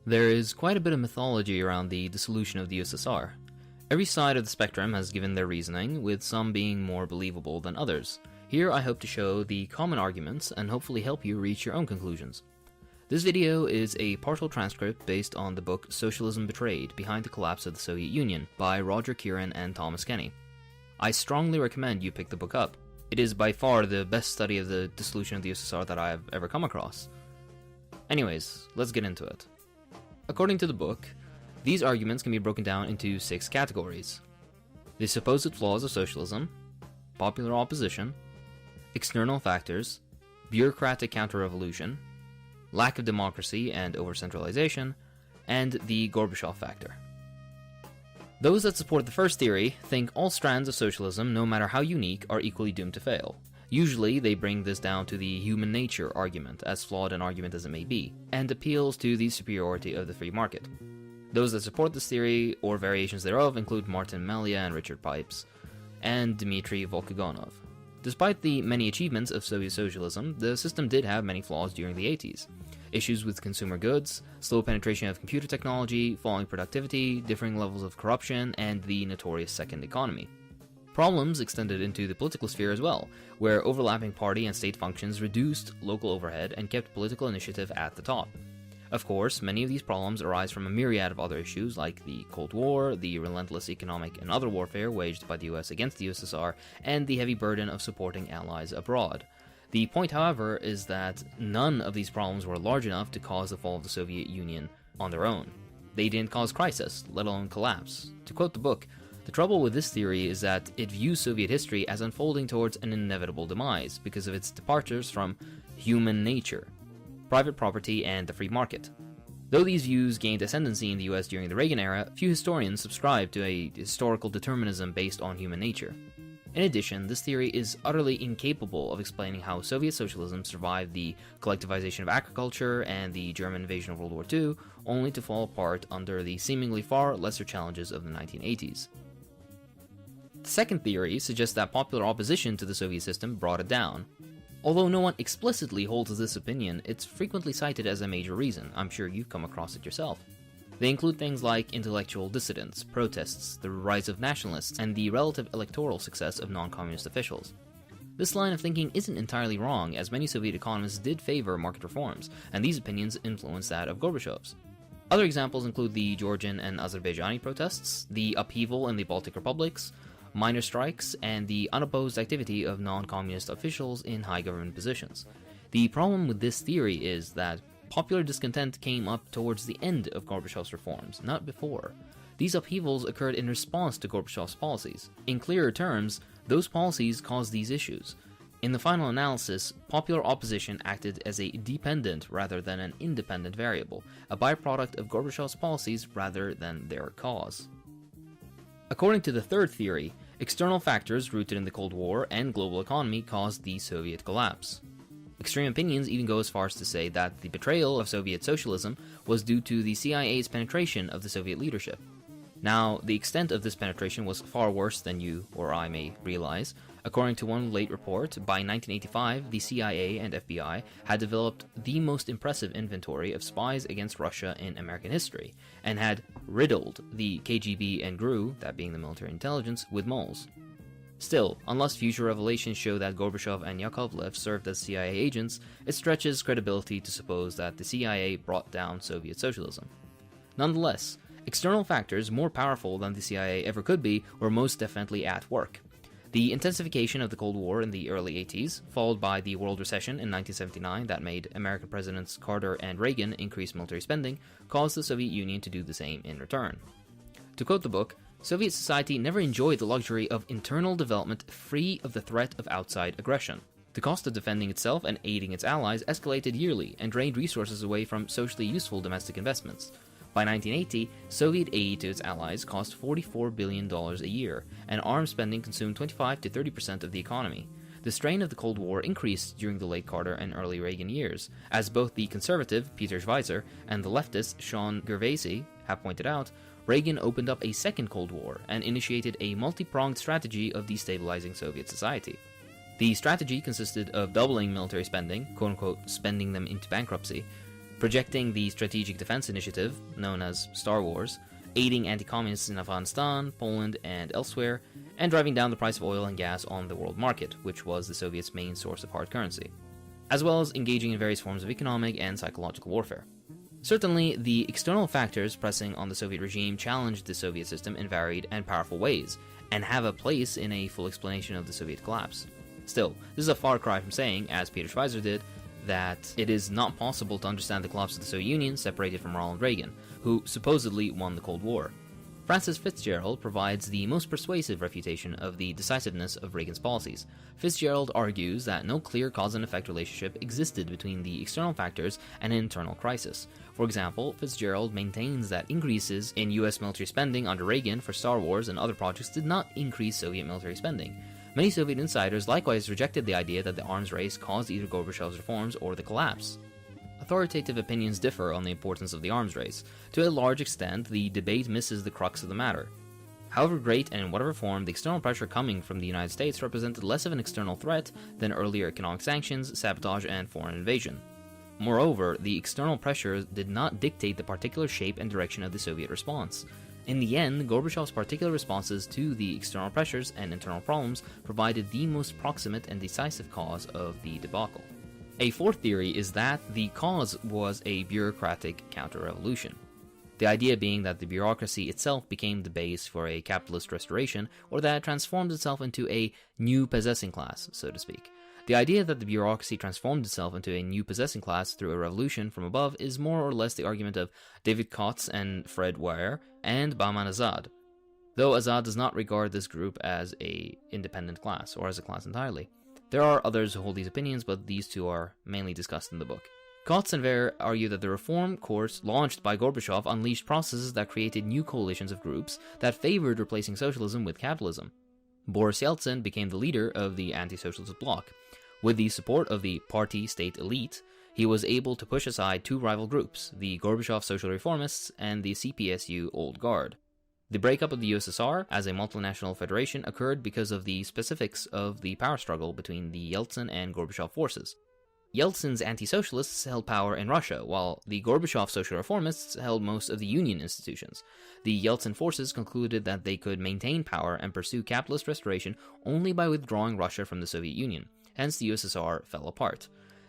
There is quite a bit of mythology around the dissolution of the USSR. Every side of the spectrum has given their reasoning, with some being more believable than others. Here I hope to show the common arguments and hopefully help you reach your own conclusions. This video is a partial transcript based on the book Socialism Betrayed: Behind the Collapse of the Soviet Union by Roger Kieran and Thomas Kenny. I strongly recommend you pick the book up. It is by far the best study of the dissolution of the USSR that I have ever come across. Anyways, let's get into it. According to the book, these arguments can be broken down into 6 categories: the supposed flaws of socialism, popular opposition, external factors, bureaucratic counter-revolution, lack of democracy and over-centralization, and the Gorbachev factor. Those that support the first theory think all strands of socialism, no matter how unique, are equally doomed to fail. Usually, they bring this down to the human nature argument, as flawed an argument as it may be, and appeals to the superiority of the free market. Those that support this theory, or variations thereof, include Martin Melia and Richard Pipes, and Dmitry Volkogonov. Despite the many achievements of Soviet socialism, the system did have many flaws during the 80s. Issues with consumer goods, slow penetration of computer technology, falling productivity, differing levels of corruption, and the notorious second economy. Problems extended into the political sphere as well, where overlapping party and state functions reduced local overhead and kept political initiative at the top. Of course, many of these problems arise from a myriad of other issues like the Cold War, the relentless economic and other warfare waged by the US against the USSR, and the heavy burden of supporting allies abroad. The point, however, is that none of these problems were large enough to cause the fall of the Soviet Union on their own. They didn't cause crisis, let alone collapse. To quote the book, "The trouble with this theory is that it views Soviet history as unfolding towards an inevitable demise because of its departures from human nature, private property, and the free market." Though these views gained ascendancy in the US during the Reagan era, few historians subscribe to a historical determinism based on human nature. In addition, this theory is utterly incapable of explaining how Soviet socialism survived the collectivization of agriculture and the German invasion of World War II, only to fall apart under the seemingly far lesser challenges of the 1980s. The second theory suggests that popular opposition to the Soviet system brought it down. Although no one explicitly holds this opinion, it's frequently cited as a major reason. I'm sure you've come across it yourself. They include things like intellectual dissidents, protests, the rise of nationalists, and the relative electoral success of non-communist officials. This line of thinking isn't entirely wrong, as many Soviet economists did favor market reforms, and these opinions influenced that of Gorbachev's. Other examples include the Georgian and Azerbaijani protests, the upheaval in the Baltic republics, minor strikes, and the unopposed activity of non-communist officials in high government positions. The problem with this theory is that popular discontent came up towards the end of Gorbachev's reforms, not before. These upheavals occurred in response to Gorbachev's policies. In clearer terms, those policies caused these issues. In the final analysis, popular opposition acted as a dependent rather than an independent variable, a byproduct of Gorbachev's policies rather than their cause. According to the third theory, external factors rooted in the Cold War and global economy caused the Soviet collapse. Extreme opinions even go as far as to say that the betrayal of Soviet socialism was due to the CIA's penetration of the Soviet leadership. Now, the extent of this penetration was far worse than you or I may realize. According to one late report, by 1985, the CIA and FBI had developed the most impressive inventory of spies against Russia in American history, and had riddled the KGB and GRU, that being the military intelligence, with moles. Still, unless future revelations show that Gorbachev and Yakovlev served as CIA agents, it stretches credibility to suppose that the CIA brought down Soviet socialism. Nonetheless, external factors more powerful than the CIA ever could be were most definitely at work. The intensification of the Cold War in the early 80s, followed by the world recession in 1979 that made American Presidents Carter and Reagan increase military spending, caused the Soviet Union to do the same in return. To quote the book, "Soviet society never enjoyed the luxury of internal development free of the threat of outside aggression. The cost of defending itself and aiding its allies escalated yearly and drained resources away from socially useful domestic investments. By 1980, Soviet aid to its allies cost $44 billion a year, and arms spending consumed 25 to 30% of the economy. The strain of the Cold War increased during the late Carter and early Reagan years, as both the conservative, Peter Schweizer, and the leftist, Sean Gervasi, have pointed out. Reagan opened up a second Cold War and initiated a multi-pronged strategy of destabilizing Soviet society. The strategy consisted of doubling military spending, quote-unquote spending them into bankruptcy, projecting the Strategic Defense Initiative, known as Star Wars, aiding anti-communists in Afghanistan, Poland, and elsewhere, and driving down the price of oil and gas on the world market, which was the Soviets' main source of hard currency, as well as engaging in various forms of economic and psychological warfare. Certainly, the external factors pressing on the Soviet regime challenged the Soviet system in varied and powerful ways, and have a place in a full explanation of the Soviet collapse. Still, this is a far cry from saying, as Peter Schweizer did, that it is not possible to understand the collapse of the Soviet Union separated from Ronald Reagan, who supposedly won the Cold War. Francis Fitzgerald provides the most persuasive refutation of the decisiveness of Reagan's policies. Fitzgerald argues that no clear cause and effect relationship existed between the external factors and an internal crisis. For example, Fitzgerald maintains that increases in US military spending under Reagan for Star Wars and other projects did not increase Soviet military spending. Many Soviet insiders likewise rejected the idea that the arms race caused either Gorbachev's reforms or the collapse. Authoritative opinions differ on the importance of the arms race. To a large extent, the debate misses the crux of the matter. However great and in whatever form, the external pressure coming from the United States represented less of an external threat than earlier economic sanctions, sabotage, and foreign invasion. Moreover, the external pressure did not dictate the particular shape and direction of the Soviet response. In the end, Gorbachev's particular responses to the external pressures and internal problems provided the most proximate and decisive cause of the debacle. A fourth theory is that the cause was a bureaucratic counter-revolution. The idea being that the bureaucracy itself became the base for a capitalist restoration, or that it transformed itself into a new possessing class, so to speak. The idea that the bureaucracy transformed itself into a new possessing class through a revolution from above is more or less the argument of David Kotz and Fred Weir and Bahman Azad, though Azad does not regard this group as an independent class, or as a class entirely. There are others who hold these opinions, but these two are mainly discussed in the book. Kotz and Weir argue that the reform course launched by Gorbachev unleashed processes that created new coalitions of groups that favored replacing socialism with capitalism. Boris Yeltsin became the leader of the anti-socialist bloc. With the support of the party-state elite, he was able to push aside two rival groups, the Gorbachev Social Reformists and the CPSU Old Guard. The breakup of the USSR as a multinational federation occurred because of the specifics of the power struggle between the Yeltsin and Gorbachev forces. Yeltsin's anti-socialists held power in Russia, while the Gorbachev social reformists held most of the Union institutions. The Yeltsin forces concluded that they could maintain power and pursue capitalist restoration only by withdrawing Russia from the Soviet Union, hence the USSR fell apart.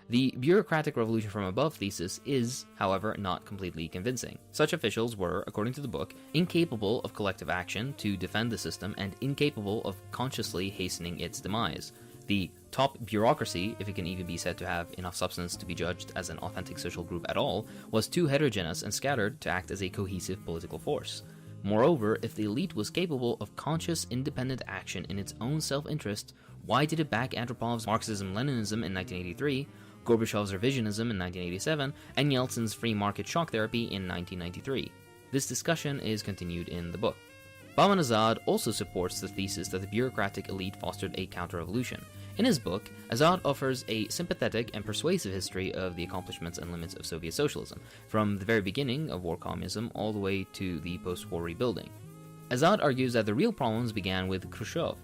The bureaucratic revolution from above thesis is, however, not completely convincing. Such officials were, according to the book, incapable of collective action to defend the system and incapable of consciously hastening its demise. The top bureaucracy, if it can even be said to have enough substance to be judged as an authentic social group at all, was too heterogeneous and scattered to act as a cohesive political force. Moreover, if the elite was capable of conscious, independent action in its own self-interest, why did it back Andropov's Marxism-Leninism in 1983, Gorbachev's revisionism in 1987, and Yeltsin's free market shock therapy in 1993? This discussion is continued in the book. Bahman Azad also supports the thesis that the bureaucratic elite fostered a counter-revolution. In his book, Azad offers a sympathetic and persuasive history of the accomplishments and limits of Soviet socialism, from the very beginning of war communism all the way to the post-war rebuilding. Azad argues that the real problems began with Khrushchev.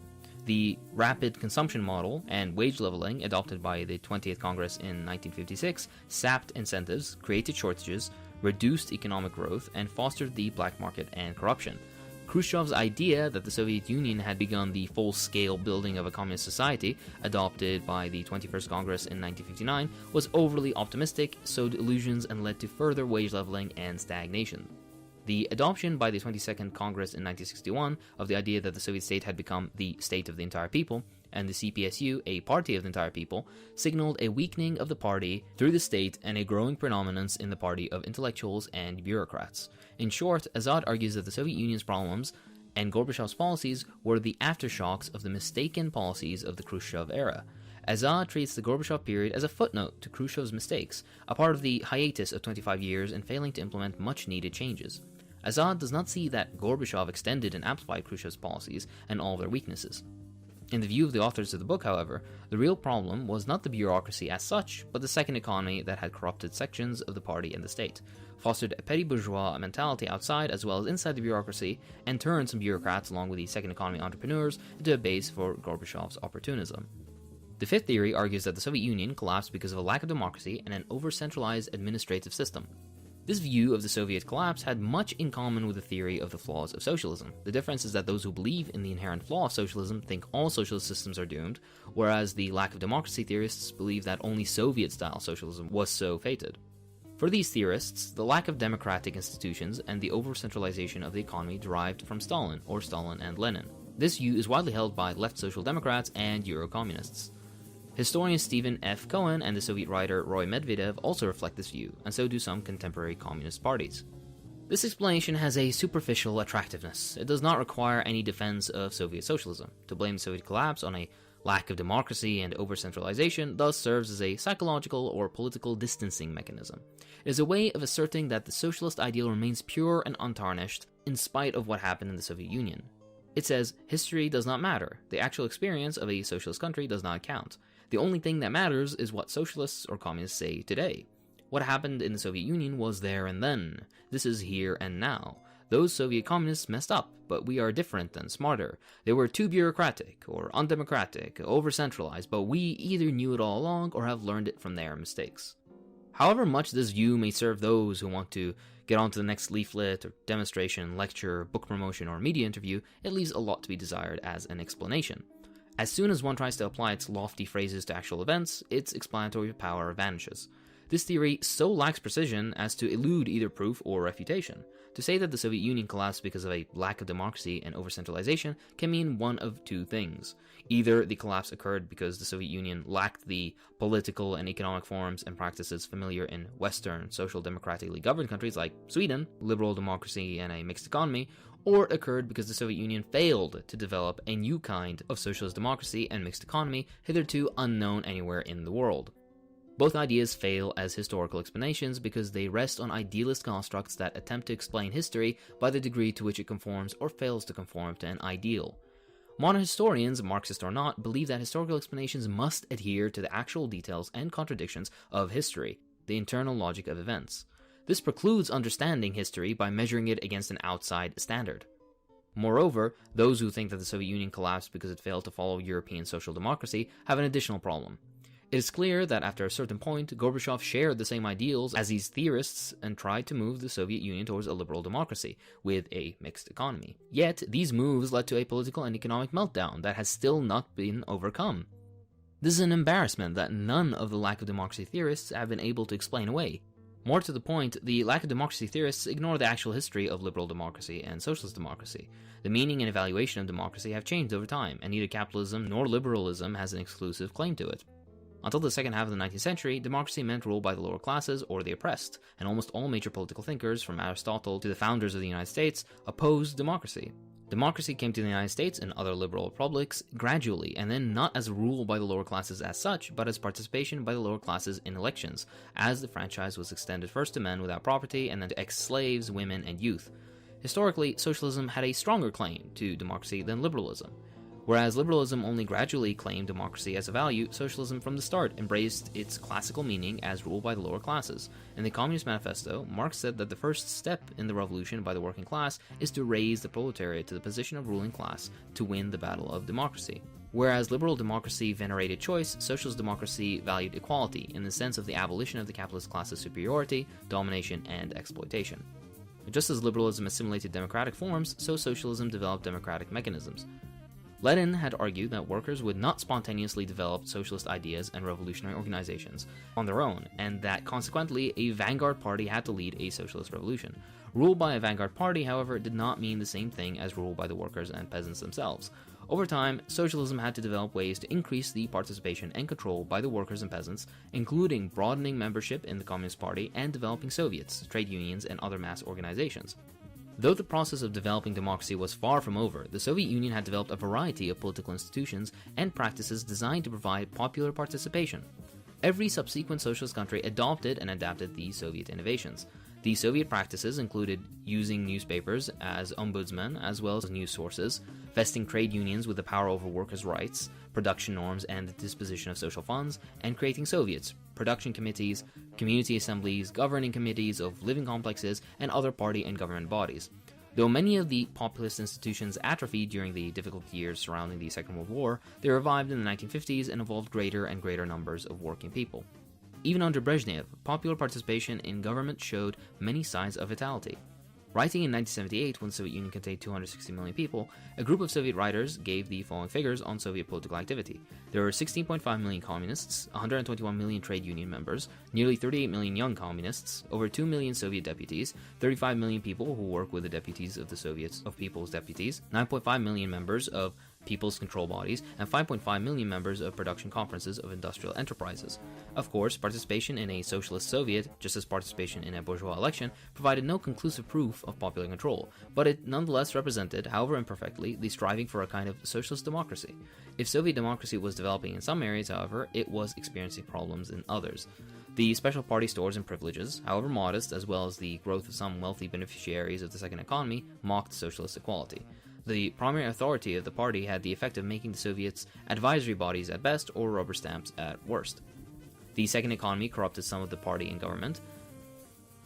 The rapid consumption model and wage leveling adopted by the 20th Congress in 1956 sapped incentives, created shortages, reduced economic growth, and fostered the black market and corruption. Khrushchev's idea that the Soviet Union had begun the full-scale building of a communist society, adopted by the 21st Congress in 1959, was overly optimistic, sowed illusions, and led to further wage leveling and stagnation. The adoption by the 22nd Congress in 1961 of the idea that the Soviet state had become the state of the entire people, and the CPSU, a party of the entire people, signaled a weakening of the party through the state and a growing predominance in the party of intellectuals and bureaucrats. In short, Azad argues that the Soviet Union's problems and Gorbachev's policies were the aftershocks of the mistaken policies of the Khrushchev era. Azad treats the Gorbachev period as a footnote to Khrushchev's mistakes, a part of the hiatus of 25 years in failing to implement much-needed changes. Azad does not see that Gorbachev extended and amplified Khrushchev's policies and all their weaknesses. In the view of the authors of the book, however, the real problem was not the bureaucracy as such, but the second economy that had corrupted sections of the party and the state, fostered a petty bourgeois mentality outside as well as inside the bureaucracy, and turned some bureaucrats along with the second economy entrepreneurs into a base for Gorbachev's opportunism. The fifth theory argues that the Soviet Union collapsed because of a lack of democracy and an over-centralized administrative system. This view of the Soviet collapse had much in common with the theory of the flaws of socialism. The difference is that those who believe in the inherent flaw of socialism think all socialist systems are doomed, whereas the lack of democracy theorists believe that only Soviet-style socialism was so fated. For these theorists, the lack of democratic institutions and the over-centralization of the economy derived from Stalin, or Stalin and Lenin. This view is widely held by left social democrats and Euro-communists. Historian Stephen F. Cohen and the Soviet writer Roy Medvedev also reflect this view, and so do some contemporary communist parties. This explanation has a superficial attractiveness. It does not require any defense of Soviet socialism. To blame the Soviet collapse on a lack of democracy and over-centralization thus serves as a psychological or political distancing mechanism. It is a way of asserting that the socialist ideal remains pure and untarnished in spite of what happened in the Soviet Union. It says, history does not matter. The actual experience of a socialist country does not count. The only thing that matters is what socialists or communists say today. What happened in the Soviet Union was there and then. This is here and now. Those Soviet communists messed up, but we are different and smarter. They were too bureaucratic or undemocratic, over-centralized, but we either knew it all along or have learned it from their mistakes. However much this view may serve those who want to get on to the next leaflet or demonstration, lecture, book promotion, or media interview, it leaves a lot to be desired as an explanation. As soon as one tries to apply its lofty phrases to actual events, its explanatory power vanishes. This theory so lacks precision as to elude either proof or refutation. To say that the Soviet Union collapsed because of a lack of democracy and over-centralization can mean one of two things. Either the collapse occurred because the Soviet Union lacked the political and economic forms and practices familiar in Western, social democratically governed countries like Sweden, liberal democracy and a mixed economy, or it occurred because the Soviet Union failed to develop a new kind of socialist democracy and mixed economy hitherto unknown anywhere in the world. Both ideas fail as historical explanations because they rest on idealist constructs that attempt to explain history by the degree to which it conforms or fails to conform to an ideal. Modern historians, Marxist or not, believe that historical explanations must adhere to the actual details and contradictions of history, the internal logic of events. This precludes understanding history by measuring it against an outside standard. Moreover, those who think that the Soviet Union collapsed because it failed to follow European social democracy have an additional problem. It is clear that after a certain point, Gorbachev shared the same ideals as these theorists and tried to move the Soviet Union towards a liberal democracy, with a mixed economy. Yet, these moves led to a political and economic meltdown that has still not been overcome. This is an embarrassment that none of the lack of democracy theorists have been able to explain away. More to the point, the lack of democracy theorists ignore the actual history of liberal democracy and socialist democracy. The meaning and evaluation of democracy have changed over time, and neither capitalism nor liberalism has an exclusive claim to it. Until the second half of the 19th century, democracy meant rule by the lower classes or the oppressed, and almost all major political thinkers, from Aristotle to the founders of the United States, opposed democracy. Democracy came to the United States and other liberal republics gradually, and then not as rule by the lower classes as such, but as participation by the lower classes in elections, as the franchise was extended first to men without property and then to ex-slaves, women, and youth. Historically, socialism had a stronger claim to democracy than liberalism. Whereas liberalism only gradually claimed democracy as a value, socialism from the start embraced its classical meaning as rule by the lower classes. In the Communist Manifesto, Marx said that the first step in the revolution by the working class is to raise the proletariat to the position of ruling class to win the battle of democracy. Whereas liberal democracy venerated choice, socialist democracy valued equality in the sense of the abolition of the capitalist class's superiority, domination, and exploitation. Just as liberalism assimilated democratic forms, so socialism developed democratic mechanisms. Lenin had argued that workers would not spontaneously develop socialist ideas and revolutionary organizations on their own, and that consequently a vanguard party had to lead a socialist revolution. Rule by a vanguard party, however, did not mean the same thing as rule by the workers and peasants themselves. Over time, socialism had to develop ways to increase the participation and control by the workers and peasants, including broadening membership in the Communist Party and developing Soviets, trade unions, and other mass organizations. Though the process of developing democracy was far from over, the Soviet Union had developed a variety of political institutions and practices designed to provide popular participation. Every subsequent socialist country adopted and adapted these Soviet innovations. These Soviet practices included using newspapers as ombudsmen as well as news sources, vesting trade unions with the power over workers' rights, production norms and the disposition of social funds, and creating Soviets, production committees, community assemblies, governing committees of living complexes, and other party and government bodies. Though many of the populist institutions atrophied during the difficult years surrounding the Second World War, they revived in the 1950s and involved greater and greater numbers of working people. Even under Brezhnev, popular participation in government showed many signs of vitality. Writing in 1978, when the Soviet Union contained 260 million people, a group of Soviet writers gave the following figures on Soviet political activity. There were 16.5 million communists, 121 million trade union members, nearly 38 million young communists, over 2 million Soviet deputies, 35 million people who work with the deputies of the Soviets of People's Deputies, 9.5 million members of people's control bodies, and 5.5 million members of production conferences of industrial enterprises. Of course, participation in a socialist Soviet, just as participation in a bourgeois election, provided no conclusive proof of popular control, but it nonetheless represented, however imperfectly, the striving for a kind of socialist democracy. If Soviet democracy was developing in some areas, however, it was experiencing problems in others. The special party stores and privileges, however modest, as well as the growth of some wealthy beneficiaries of the second economy, mocked socialist equality. The primary authority of the party had the effect of making the Soviets advisory bodies at best or rubber stamps at worst. The second economy corrupted some of the party and government.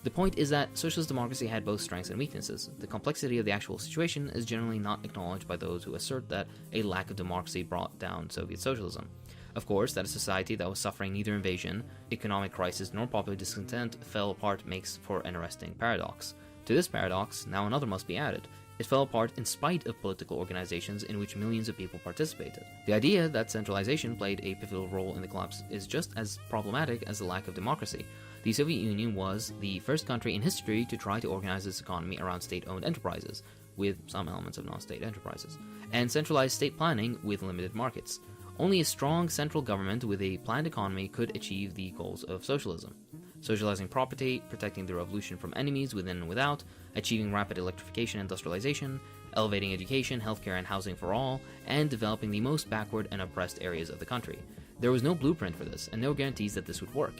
The point is that socialist democracy had both strengths and weaknesses. The complexity of the actual situation is generally not acknowledged by those who assert that a lack of democracy brought down Soviet socialism. Of course, that a society that was suffering neither invasion, economic crisis, nor popular discontent fell apart makes for an arresting paradox. To this paradox, now another must be added. It fell apart in spite of political organizations in which millions of people participated. The idea that centralization played a pivotal role in the collapse is just as problematic as the lack of democracy. The Soviet Union was the first country in history to try to organize its economy around state-owned enterprises, with some elements of non-state enterprises, and centralized state planning with limited markets. Only a strong central government with a planned economy could achieve the goals of socialism. Socializing property, protecting the revolution from enemies within and without, achieving rapid electrification and industrialization, elevating education, healthcare, and housing for all, and developing the most backward and oppressed areas of the country. There was no blueprint for this, and no guarantees that this would work.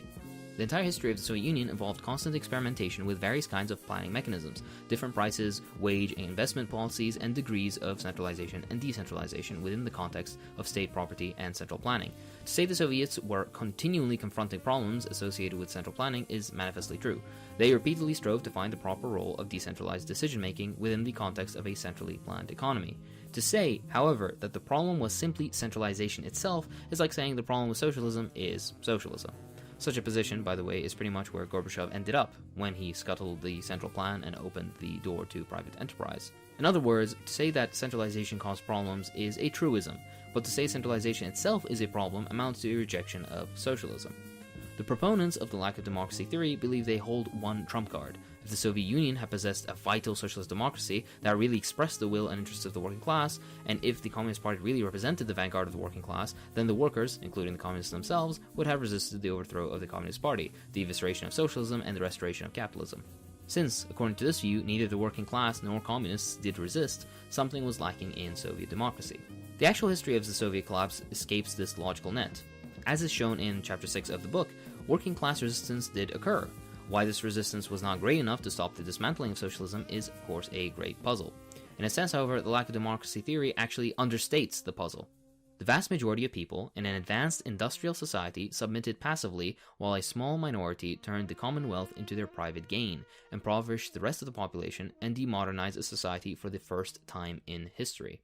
The entire history of the Soviet Union involved constant experimentation with various kinds of planning mechanisms, different prices, wage and investment policies, and degrees of centralization and decentralization within the context of state property and central planning. To say the Soviets were continually confronting problems associated with central planning is manifestly true. They repeatedly strove to find the proper role of decentralized decision-making within the context of a centrally planned economy. To say, however, that the problem was simply centralization itself is like saying the problem with socialism is socialism. Such a position, by the way, is pretty much where Gorbachev ended up when he scuttled the central plan and opened the door to private enterprise. In other words, to say that centralization caused problems is a truism, but to say centralization itself is a problem amounts to a rejection of socialism. The proponents of the lack of democracy theory believe they hold one trump card. If the Soviet Union had possessed a vital socialist democracy that really expressed the will and interests of the working class, and if the Communist Party really represented the vanguard of the working class, then the workers, including the communists themselves, would have resisted the overthrow of the Communist Party, the evisceration of socialism, and the restoration of capitalism. Since, according to this view, neither the working class nor communists did resist, something was lacking in Soviet democracy. The actual history of the Soviet collapse escapes this logical net. As is shown in Chapter 6 of the book, working class resistance did occur. Why this resistance was not great enough to stop the dismantling of socialism is, of course, a great puzzle. In a sense, however, the lack of democracy theory actually understates the puzzle. The vast majority of people in an advanced industrial society submitted passively, while a small minority turned the commonwealth into their private gain, impoverished the rest of the population, and demodernized a society for the first time in history.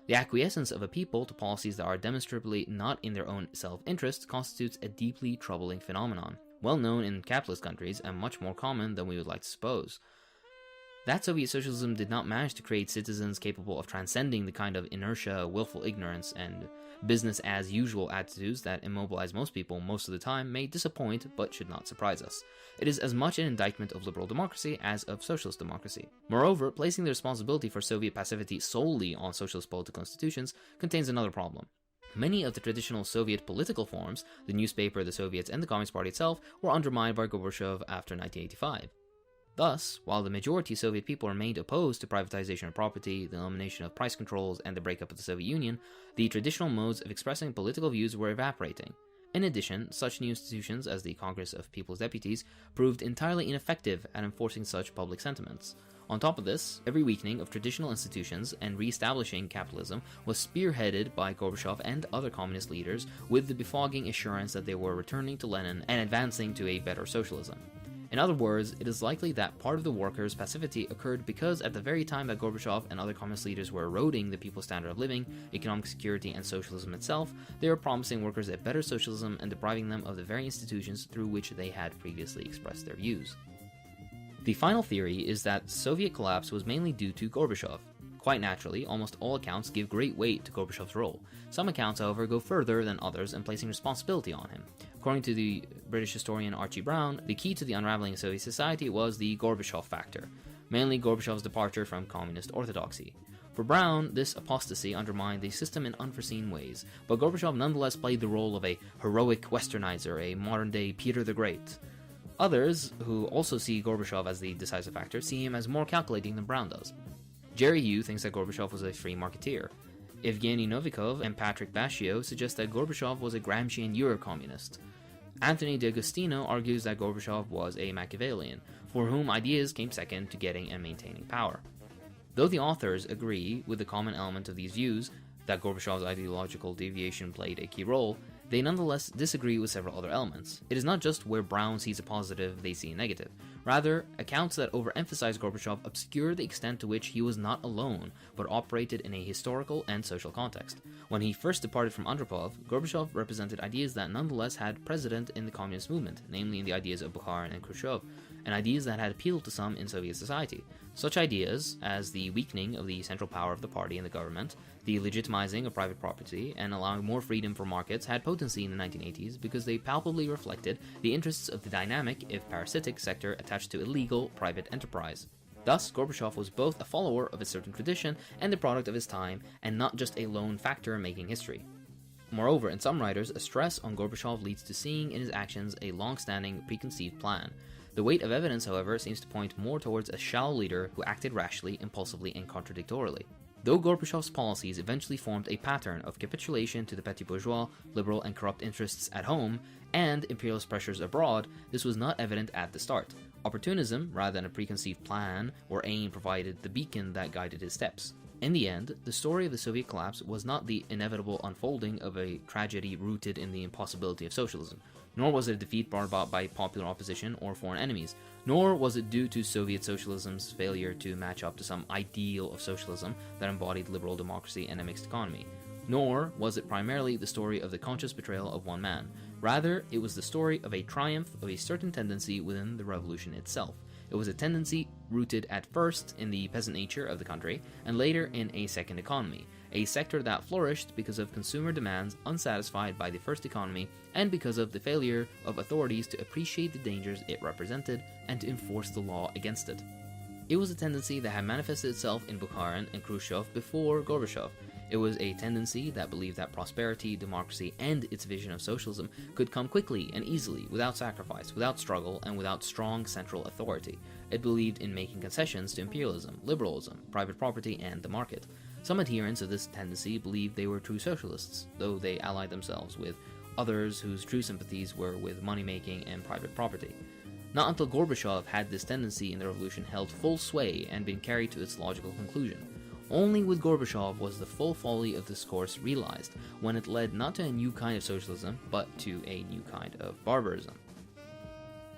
The acquiescence of a people to policies that are demonstrably not in their own self-interest constitutes a deeply troubling phenomenon, well known in capitalist countries and much more common than we would like to suppose. That Soviet socialism did not manage to create citizens capable of transcending the kind of inertia, willful ignorance, and business-as-usual attitudes that immobilize most people most of the time may disappoint but should not surprise us. It is as much an indictment of liberal democracy as of socialist democracy. Moreover, placing the responsibility for Soviet passivity solely on socialist political institutions contains another problem. Many of the traditional Soviet political forms, the newspaper, the Soviets, and the Communist Party itself, were undermined by Gorbachev after 1985. Thus, while the majority of Soviet people remained opposed to privatization of property, the elimination of price controls, and the breakup of the Soviet Union, the traditional modes of expressing political views were evaporating. In addition, such new institutions as the Congress of People's Deputies proved entirely ineffective at enforcing such public sentiments. On top of this, every weakening of traditional institutions and re-establishing capitalism was spearheaded by Gorbachev and other communist leaders with the befogging assurance that they were returning to Lenin and advancing to a better socialism. In other words, it is likely that part of the workers' passivity occurred because at the very time that Gorbachev and other communist leaders were eroding the people's standard of living, economic security, and socialism itself, they were promising workers a better socialism and depriving them of the very institutions through which they had previously expressed their views. The final theory is that Soviet collapse was mainly due to Gorbachev. Quite naturally, almost all accounts give great weight to Gorbachev's role. Some accounts, however, go further than others in placing responsibility on him. According to the British historian Archie Brown, the key to the unraveling of Soviet society was the Gorbachev factor, mainly Gorbachev's departure from communist orthodoxy. For Brown, this apostasy undermined the system in unforeseen ways, but Gorbachev nonetheless played the role of a heroic westernizer, a modern-day Peter the Great. Others, who also see Gorbachev as the decisive factor, see him as more calculating than Brown does. Jerry Yu thinks that Gorbachev was a free marketeer. Evgeny Novikov and Patrick Bashio suggest that Gorbachev was a Gramscian Eurocommunist. Anthony D'Agostino argues that Gorbachev was a Machiavellian, for whom ideas came second to getting and maintaining power. Though the authors agree with the common element of these views, that Gorbachev's ideological deviation played a key role, they nonetheless disagree with several other elements. It is not just where Brown sees a positive, they see a negative. Rather, accounts that overemphasize Gorbachev obscure the extent to which he was not alone, but operated in a historical and social context. When he first departed from Andropov, Gorbachev represented ideas that nonetheless had precedent in the communist movement, namely in the ideas of Bukharin and Khrushchev, and ideas that had appealed to some in Soviet society. Such ideas as the weakening of the central power of the party and the government, the legitimizing of private property, and allowing more freedom for markets had potency in the 1980s because they palpably reflected the interests of the dynamic, if parasitic, sector attached to illegal private enterprise. Thus, Gorbachev was both a follower of a certain tradition and the product of his time, and not just a lone factor making history. Moreover, in some writers, a stress on Gorbachev leads to seeing in his actions a long-standing, preconceived plan. The weight of evidence, however, seems to point more towards a shallow leader who acted rashly, impulsively, and contradictorily. Though Gorbachev's policies eventually formed a pattern of capitulation to the petty bourgeois, liberal and corrupt interests at home, and imperialist pressures abroad, this was not evident at the start. Opportunism, rather than a preconceived plan or aim, provided the beacon that guided his steps. In the end, the story of the Soviet collapse was not the inevitable unfolding of a tragedy rooted in the impossibility of socialism, nor was it a defeat brought about by popular opposition or foreign enemies, nor was it due to Soviet socialism's failure to match up to some ideal of socialism that embodied liberal democracy and a mixed economy. Nor was it primarily the story of the conscious betrayal of one man. Rather, it was the story of a triumph of a certain tendency within the revolution itself. It was a tendency rooted at first in the peasant nature of the country, and later in a second economy, a sector that flourished because of consumer demands unsatisfied by the first economy, and because of the failure of authorities to appreciate the dangers it represented and to enforce the law against it. It was a tendency that had manifested itself in Bukharin and Khrushchev before Gorbachev. It was a tendency that believed that prosperity, democracy, and its vision of socialism could come quickly and easily, without sacrifice, without struggle, and without strong central authority. It believed in making concessions to imperialism, liberalism, private property, and the market. Some adherents of this tendency believed they were true socialists, though they allied themselves with others whose true sympathies were with money-making and private property. Not until Gorbachev had this tendency in the revolution held full sway and been carried to its logical conclusion. Only with Gorbachev was the full folly of this course realized, when it led not to a new kind of socialism, but to a new kind of barbarism.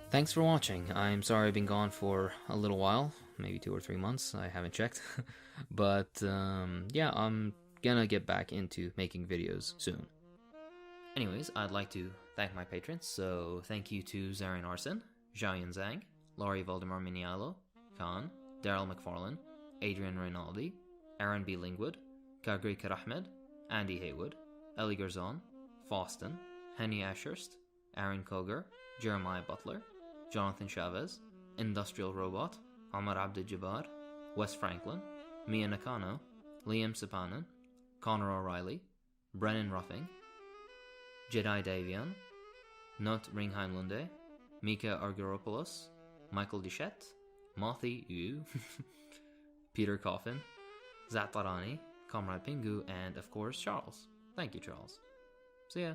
Thanks for watching. I'm sorry I've been gone for a little while, maybe 2 or 3 months, I haven't checked. But yeah, I'm gonna get back into making videos soon. Anyways, I'd like to thank my patrons, so thank you to Zarin Arson, Xiaoyan Zhang, Laurie Valdemar Minialo, Khan, Daryl McFarlane, Adrian Rinaldi, Aaron B. Lingwood, Kagri Karahmed, Andy Haywood, Ellie Garzon, Faustin, Henny Ashurst, Aaron Koger, Jeremiah Butler, Jonathan Chavez, Industrial Robot, Amar Abdul-Jabbar, Wes Franklin, Mia Nakano, Liam Sipanen, Connor O'Reilly, Brennan Ruffing, Jedi Davian, Nut Ringheim Lunde, Mika Argyropoulos, Michael Duchette, Mothi Yu, Peter Coffin, Zatarani, Comrade Pingu, and of course Charles. Thank you, Charles. See ya.